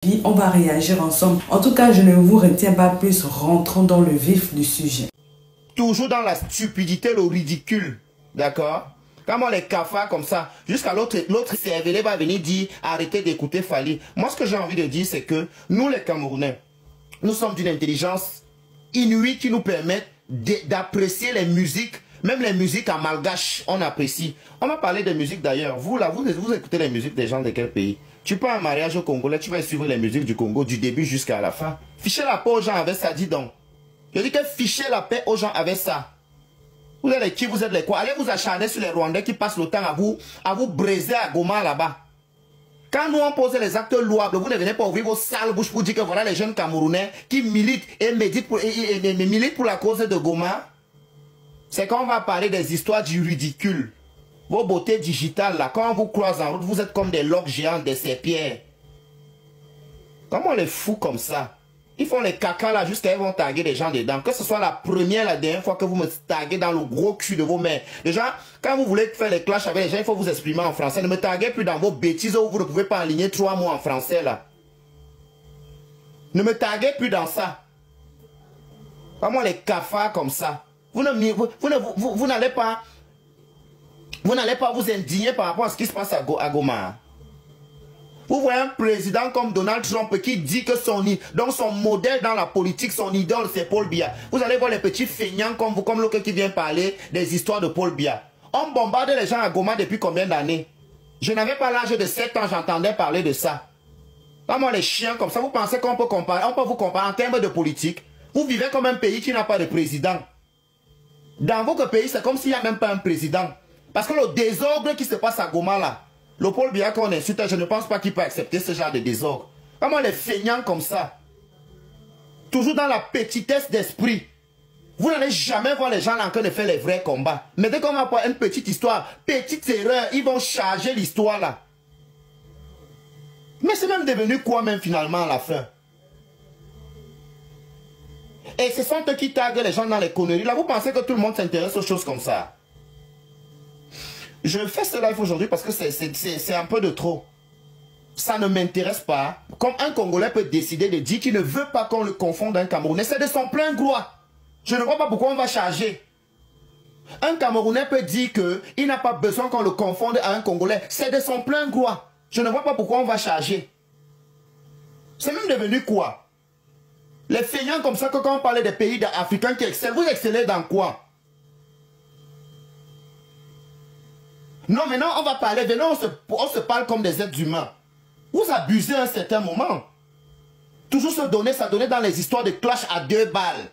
Puis on va réagir ensemble. En tout cas, je ne vous retiens pas plus, rentrons dans le vif du sujet. Toujours dans la stupidité, le ridicule, d'accord? Quand on les cafards comme ça, jusqu'à l'autre cervelet va venir dire arrêtez d'écouter Fally. Moi, ce que j'ai envie de dire, c'est que nous, les Camerounais, nous sommes d'une intelligence inouïe qui nous permet d'apprécier les musiques, même les musiques en malgache, on apprécie. On va parler de musique d'ailleurs. Vous, là, vous écoutez les musiques des gens de quel pays? Tu pars à un mariage au Congolais, tu vas suivre les musiques du Congo du début jusqu'à la fin. Fichez la paix aux gens avec ça, dis donc. Je dis que fichez la paix aux gens avec ça. Vous êtes les qui, vous êtes les quoi? Allez vous acharner sur les Rwandais qui passent le temps à vous braiser à Goma là-bas. Quand nous on pose les actes louables, vous ne venez pas ouvrir vos sales bouches pour dire que voilà les jeunes Camerounais qui militent et militent pour la cause de Goma. C'est quand on va parler des histoires du ridicule. Vos beautés digitales là, quand on vous croise en route, vous êtes comme des loques géantes, des serpillères. Comment on les fout comme ça? Ils font les caca là jusqu'à ils vont taguer des gens dedans. Que ce soit la première, la dernière fois que vous me taguez dans le gros cul de vos mères. Déjà, quand vous voulez faire les clashs avec les gens, il faut vous exprimer en français. Ne me taguez plus dans vos bêtises où vous ne pouvez pas aligner 3 mots en français là. Ne me taguez plus dans ça. Comment les cafards comme ça? Vous n'allez pas vous indigner par rapport à ce qui se passe à Goma. Vous voyez un président comme Donald Trump qui dit que son modèle dans la politique, son idole, c'est Paul Biya. Vous allez voir les petits feignants comme vous, comme l'autre qui vient parler des histoires de Paul Biya. On bombarde les gens à Goma depuis combien d'années? Je n'avais pas l'âge de 7 ans, j'entendais parler de ça. Comment les chiens comme ça, vous pensez qu'on peut comparer? On peut vous comparer en termes de politique. Vous vivez comme un pays qui n'a pas de président. Dans votre pays, c'est comme s'il n'y a même pas un président. Parce que le désordre qui se passe à Goma là, le Paul Biya qu'on insulte, je ne pense pas qu'il peut accepter ce genre de désordre. Comment les feignants comme ça? Toujours dans la petitesse d'esprit. Vous n'allez jamais voir les gens là en train de faire les vrais combats. Mais dès qu'on va voir une petite histoire, petite erreur, ils vont charger l'histoire là. Mais c'est même devenu quoi même finalement à la fin? Et ce sont eux qui taguent les gens dans les conneries. Là, vous pensez que tout le monde s'intéresse aux choses comme ça? Je fais ce live aujourd'hui parce que c'est un peu de trop. Ça ne m'intéresse pas. Comme un Congolais peut décider de dire qu'il ne veut pas qu'on le confonde à un Camerounais, c'est de son plein droit. Je ne vois pas pourquoi on va charger. Un Camerounais peut dire qu'il n'a pas besoin qu'on le confonde à un Congolais. C'est de son plein droit. Je ne vois pas pourquoi on va charger. C'est même devenu quoi? Les feignants comme ça, que quand on parlait des pays africains qui excellent, vous excellez dans quoi? Non, maintenant on va parler, venons, on se parle comme des êtres humains. Vous abusez à un certain moment. Toujours se donner, ça donnait dans les histoires de clash à 2 balles.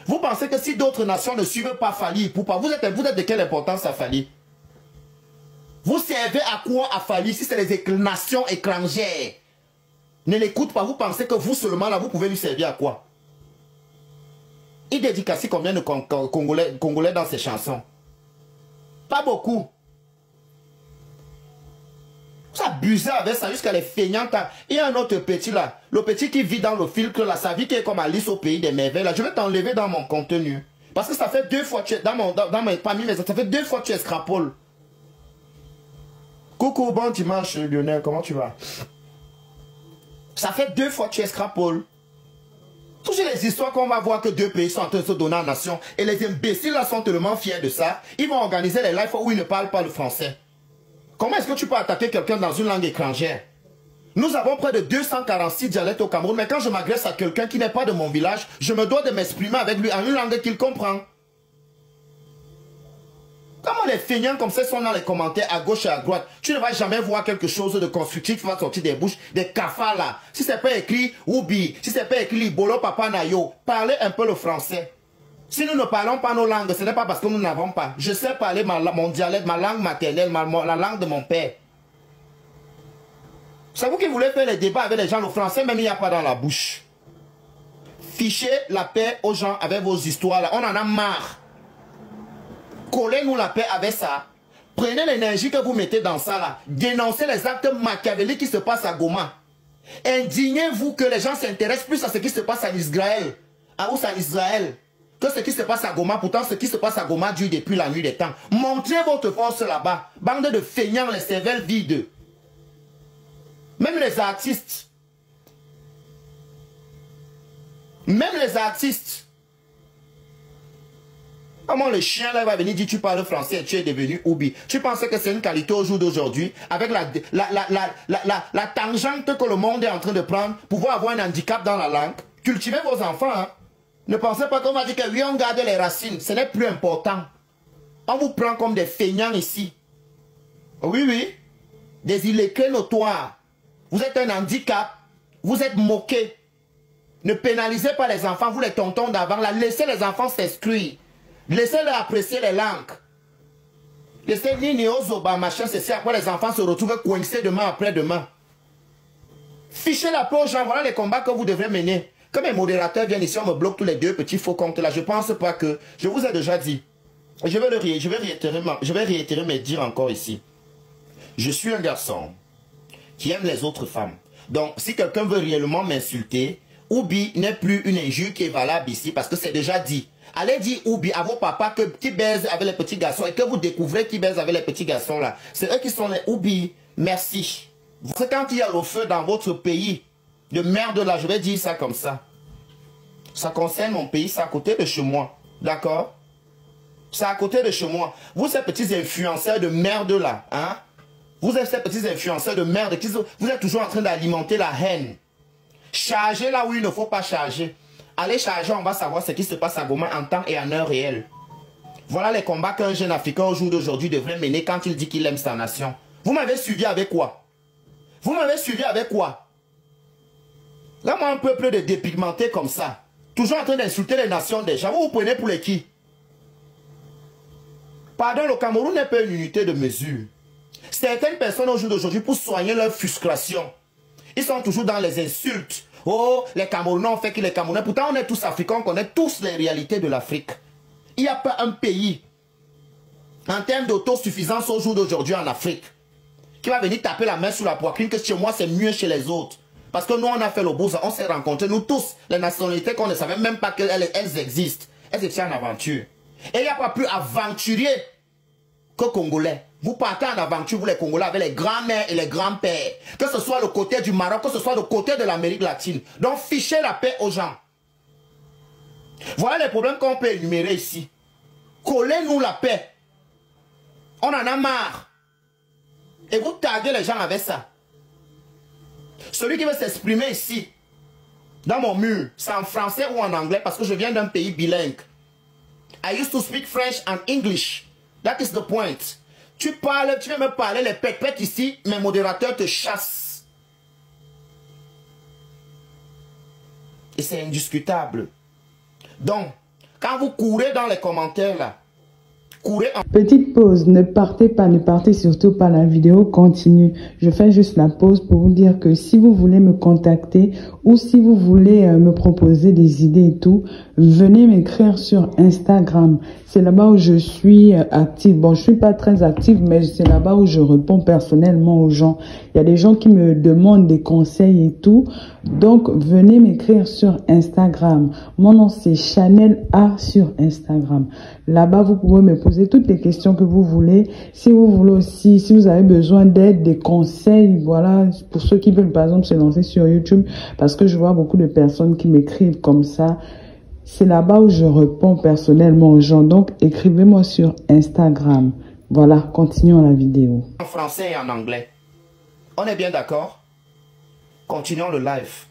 Vous pensez que si d'autres nations ne suivent pas Fally, vous êtes de quelle importance à Fally? Vous servez à quoi à Fally si c'est les nations étrangères? Ne l'écoute pas, vous pensez que vous seulement là, vous pouvez lui servir à quoi? Il dédicace combien de Congolais dans ses chansons? Pas beaucoup. Vous abusez avec ça jusqu'à les feignantes. Il y a un autre petit là. Le petit qui vit dans le filtre là. Sa vie qui est comme Alice au pays des merveilles là. Je vais t'enlever dans mon contenu. Parce que ça fait 2 fois que tu es parmi mes... Ça fait 2 fois que tu escrapoles. Coucou, bon dimanche Lionel. Comment tu vas? Ça fait 2 fois que tu escrapoles. Toujours les histoires qu'on va voir que 2 pays sont en train de se donner en nation. Et les imbéciles là sont tellement fiers de ça. Ils vont organiser les lives où ils ne parlent pas le français. Comment est-ce que tu peux attaquer quelqu'un dans une langue étrangère? Nous avons près de 246 dialectes au Cameroun. Mais quand je m'adresse à quelqu'un qui n'est pas de mon village, je me dois de m'exprimer avec lui en une langue qu'il comprend. Comment les feignants comme ça sont dans les commentaires à gauche et à droite? Tu ne vas jamais voir quelque chose de constructif qui va sortir des bouches, des cafards là. Si c'est pas écrit Oubi, si c'est pas écrit Bolo Papa Nayo, parlez un peu le français. Si nous ne parlons pas nos langues, ce n'est pas parce que nous n'avons pas. Je sais parler mon dialecte, ma langue maternelle, la langue de mon père. C'est vous qui voulez faire les débats avec les gens, le français même il n'y a pas dans la bouche. Fichez la paix aux gens avec vos histoires là, on en a marre. Collez-nous la paix avec ça. Prenez l'énergie que vous mettez dans ça là. Dénoncez les actes machiavéliques qui se passent à Goma. Indignez-vous que les gens s'intéressent plus à ce qui se passe en Israël. En Israël. Que ce qui se passe à Goma. Pourtant ce qui se passe à Goma dure depuis la nuit des temps. Montrez votre force là-bas. Bande de feignants, les cervelles vides. Même les artistes. Même les artistes. Comment le chien là va venir dire tu parles français et tu es devenu Oubi? Tu pensais que c'est une qualité au jour d'aujourd'hui avec la tangente que le monde est en train de prendre pour pouvoir avoir un handicap dans la langue? Cultivez vos enfants. Hein? Ne pensez pas qu'on va dire que oui, on garde les racines. Ce n'est plus important. On vous prend comme des feignants ici. Oui, oui. Des illettrés notoires. Vous êtes un handicap. Vous êtes moqués. Ne pénalisez pas les enfants, vous les tontons d'avant. Laissez les enfants s'instruire. Laissez-les apprécier les langues. Laissez Nini Ozoba, machin, c'est après les enfants se retrouvent coincés demain après demain. Fichez la peau aux gens, voilà les combats que vous devrez mener. Comme mes modérateurs viennent ici, on me bloque tous les deux petits faux comptes là. Je pense pas que... Je vous ai déjà dit. Je vais réitérer mes dires encore ici. Je suis un garçon qui aime les autres femmes. Donc, si quelqu'un veut réellement m'insulter, Oubi n'est plus une injure qui est valable ici parce que c'est déjà dit. Allez dire Oubi à vos papas qui baisent avec les petits garçons et que vous découvrez qui baisent avec les petits garçons là. C'est eux qui sont les Oubi. Merci. C'est quand il y a le feu dans votre pays de merde là, je vais dire ça comme ça. Ça concerne mon pays, c'est à côté de chez moi. D'accord? C'est à côté de chez moi. Vous, ces petits influenceurs de merde là, hein? Vous êtes ces petits influenceurs de merde, vous êtes toujours en train d'alimenter la haine. Chargez là où il ne faut pas charger. Allez charger, on va savoir ce qui se passe à Goma en temps et en heure réelle. Voilà les combats qu'un jeune Africain au jour d'aujourd'hui devrait mener quand il dit qu'il aime sa nation. Vous m'avez suivi avec quoi? Vous m'avez suivi avec quoi? Là, moi, un peuple de dépigmentés comme ça, toujours en train d'insulter les nations des gens, vous vous prenez pour les qui? Pardon, le Cameroun n'est pas une unité de mesure. Certaines personnes au jour d'aujourd'hui, pour soigner leur frustration, ils sont toujours dans les insultes. Oh, les Camerounais ont fait que les Camerounais... Pourtant, on est tous africains, on connaît tous les réalités de l'Afrique. Il n'y a pas un pays, en termes d'autosuffisance au jour d'aujourd'hui en Afrique, qui va venir taper la main sur la poitrine que chez moi, c'est mieux chez les autres. Parce que nous, on a fait le beau, on s'est rencontrés, nous tous, les nationalités qu'on ne savait même pas qu'elles existent. Elles étaient en aventure. Et il n'y a pas plus aventurier que Congolais. Vous partez en aventure, vous les Congolais, avec les grands-mères et les grands-pères. Que ce soit le côté du Maroc, que ce soit le côté de l'Amérique latine. Donc, fichez la paix aux gens. Voilà les problèmes qu'on peut énumérer ici. Collez-nous la paix. On en a marre. Et vous taguez les gens avec ça. Celui qui veut s'exprimer ici, dans mon mur, c'est en français ou en anglais, parce que je viens d'un pays bilingue. I used to speak French and English. That is the point. Tu viens me parler les pètes ici, mes modérateurs te chassent. Et c'est indiscutable. Donc, quand vous courez dans les commentaires là, courez en... Petite pause, ne partez surtout pas, la vidéo continue. Je fais juste la pause pour vous dire que si vous voulez me contacter ou si vous voulez me proposer des idées et tout, venez m'écrire sur Instagram. C'est là-bas où je suis active. Bon, je suis pas très active, mais c'est là-bas où je réponds personnellement aux gens. Il y a des gens qui me demandent des conseils et tout. Donc, venez m'écrire sur Instagram. Mon nom, c'est Chanel A sur Instagram. Là-bas, vous pouvez me poser toutes les questions que vous voulez. Si vous voulez aussi, si vous avez besoin d'aide, des conseils, voilà, pour ceux qui veulent, par exemple, se lancer sur YouTube, parce que je vois beaucoup de personnes qui m'écrivent comme ça. C'est là-bas où je réponds personnellement aux gens. Donc, écrivez-moi sur Instagram. Voilà, continuons la vidéo. En français et en anglais. On est bien d'accord? Continuons le live.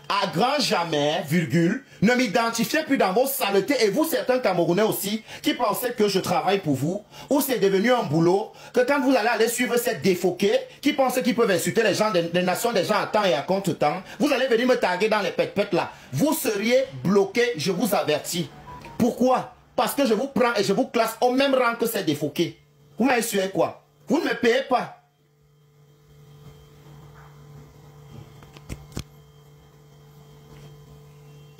À grand jamais, virgule, ne m'identifiez plus dans vos saletés, et vous, certains Camerounais aussi, qui pensaient que je travaille pour vous, ou c'est devenu un boulot, que quand vous allez aller suivre cette défoquée, qui pensent qu'ils peuvent insulter les gens, les nations des gens à temps et à contre-temps, vous allez venir me taguer dans les pètes-pètes là. Vous seriez bloqué, je vous avertis. Pourquoi? Parce que je vous prends et je vous classe au même rang que ces défoqués. Vous m'avez sué quoi? Vous ne me payez pas.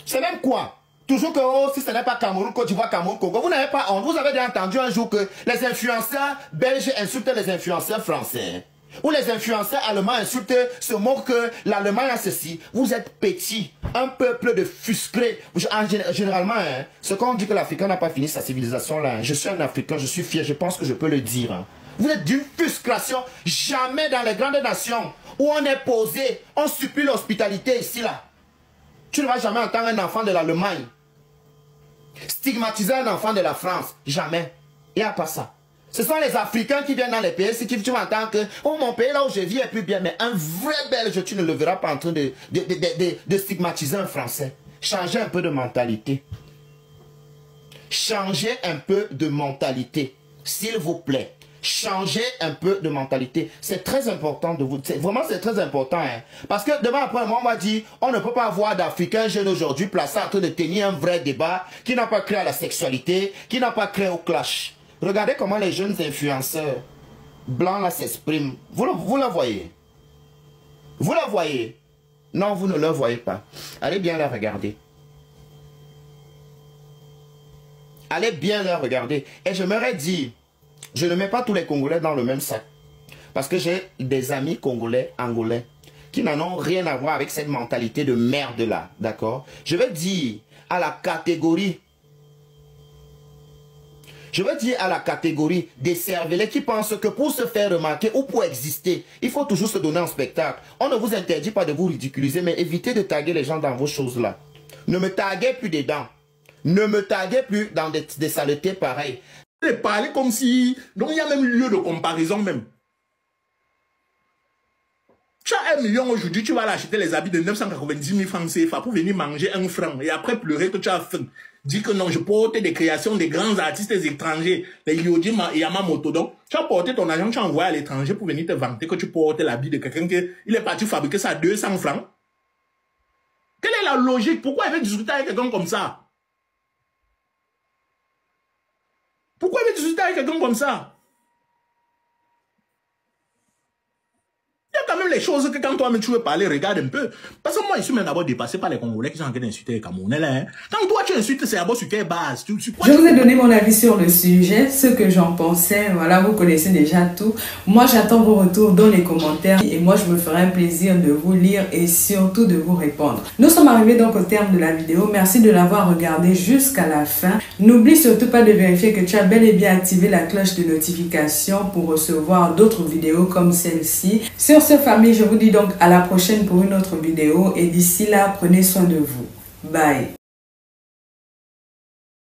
C'est même quoi? Toujours que oh, si ce n'est pas Cameroun, Côte d'Ivoire, Cameroun, Congo, vous n'avez pas honte. Vous avez déjà entendu un jour que les influenceurs belges insultent les influenceurs français. Ou les influenceurs allemands insultent, se moquent que l'Allemagne a ceci. Vous êtes petits, un peuple de fusqués. Généralement, hein, ce qu'on dit que l'Africain n'a pas fini sa civilisation là. Hein. Je suis un Africain, je suis fier, je pense que je peux le dire. Hein. Vous êtes d'une frustration. Jamais dans les grandes nations où on est posé, on supplie l'hospitalité ici là. Tu ne vas jamais entendre un enfant de l'Allemagne stigmatiser un enfant de la France. Jamais. Il n'y a pas ça. Ce sont les Africains qui viennent dans les pays, qui tu vas entendre que oh, mon pays là où je vis est plus bien. Mais un vrai Belge, tu ne le verras pas en train de stigmatiser un Français. Changez un peu de mentalité. Changez un peu de mentalité. S'il vous plaît. Changez un peu de mentalité. C'est très important de vous. Vraiment, c'est très important. Hein. Parce que demain après, moi, on m'a dit, on ne peut pas avoir d'Africains jeunes aujourd'hui placés en train de tenir un vrai débat qui n'a pas créé à la sexualité, qui n'a pas créé au clash. Regardez comment les jeunes influenceurs blancs là s'expriment. Vous la voyez? Vous la voyez? Non, vous ne la voyez pas. Allez bien la regarder. Allez bien la regarder. Et je m'aurais dit, je ne mets pas tous les Congolais dans le même sac. Parce que j'ai des amis Congolais, Angolais, qui n'en ont rien à voir avec cette mentalité de merde là. D'accord? Je vais dire à la catégorie. Je veux dire à la catégorie des cervelets qui pensent que pour se faire remarquer ou pour exister, il faut toujours se donner en spectacle. On ne vous interdit pas de vous ridiculiser, mais évitez de taguer les gens dans vos choses là. Ne me taguez plus dedans. Ne me taguez plus dans des saletés pareilles. Parler comme si... Donc il y a même lieu de comparaison même. Tu as 1 million aujourd'hui, tu vas l'acheter les habits de 990 000 francs CFA pour venir manger 1 franc et après pleurer que tu as faim. Dis que non, je porte des créations des grands artistes étrangers, les Yoji Yamamoto. Donc, tu as porté ton argent, tu as envoyé à l'étranger pour venir te vanter que tu portes l'habit de quelqu'un qui il est parti fabriquer ça à 200 francs. Quelle est la logique? Pourquoi il veut discuter avec quelqu'un comme ça? Pourquoi il veut discuter avec quelqu'un comme ça? Il y a quand même les choses que quand toi-même tu veux parler, regarde un peu. Parce que moi, je suis même d'abord dépassé par les Congolais qui sont en train d'insulter les Camerounais. Là, hein. Quand toi, tu insultes, c'est d'abord sur quelle base? Je vous ai donné mon avis sur le sujet, ce que j'en pensais. Voilà, vous connaissez déjà tout. Moi, j'attends vos retours dans les commentaires. Et moi, je me ferai un plaisir de vous lire et surtout de vous répondre. Nous sommes arrivés donc au terme de la vidéo. Merci de l'avoir regardé jusqu'à la fin. N'oublie surtout pas de vérifier que tu as bel et bien activé la cloche de notification pour recevoir d'autres vidéos comme celle-ci. Sur ce, famille, je vous dis donc à la prochaine pour une autre vidéo et d'ici là, prenez soin de vous. Bye.